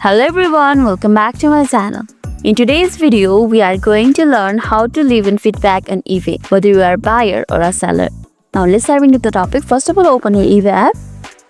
Hello everyone, welcome back to my channel. In today's video, we are going to learn how to leave in feedback on eBay, whether you are a buyer or a seller. Now let's dive into the topic. First of all, open your eBay app.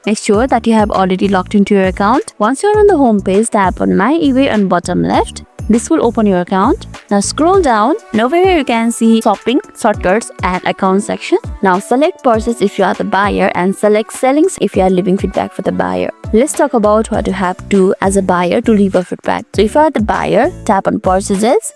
Make sure that you have already logged into your account. Once you're on the home page, tap on My eBay on bottom left. This will open your account. Now scroll down and over here you can see shopping, shortcuts and account section. Now select purchase if you are the buyer and select sellings if you are leaving feedback for the buyer. Let's talk about what you have to do as a buyer to leave a feedback. So if you are the buyer, tap on purchases.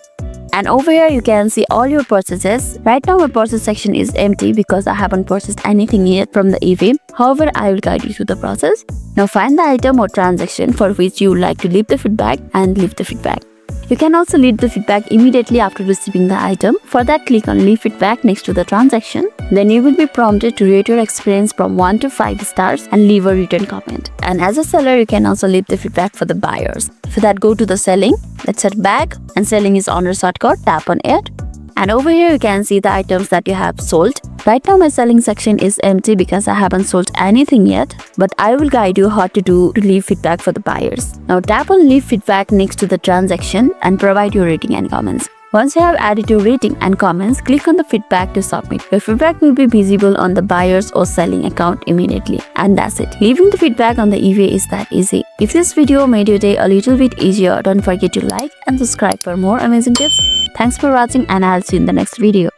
And over here you can see all your purchases. Right now my purchase section is empty because I haven't purchased anything yet from the eBay. However, I will guide you through the process. Now find the item or transaction for which you would like to leave the feedback and leave the feedback. You can also leave the feedback immediately after receiving the item. For that, click on Leave Feedback next to the transaction. Then you will be prompted to rate your experience from 1 to 5 stars and leave a written comment. And as a seller, you can also leave the feedback for the buyers. For that, go to the selling. Let's set back and selling is on shortcut. Tap on it. And over here you can see the items that you have sold. Right now my selling section is empty because I haven't sold anything yet, but I will guide you how to do to leave feedback for the buyers. Now tap on Leave Feedback next to the transaction and provide your rating and comments. Once you have added your rating and comments, click on the feedback to submit. Your feedback will be visible on the buyer's or selling account immediately. And that's it. Leaving the feedback on the eBay is that easy. If this video made your day a little bit easier, don't forget to like and subscribe for more amazing tips. Thanks for watching and I'll see you in the next video.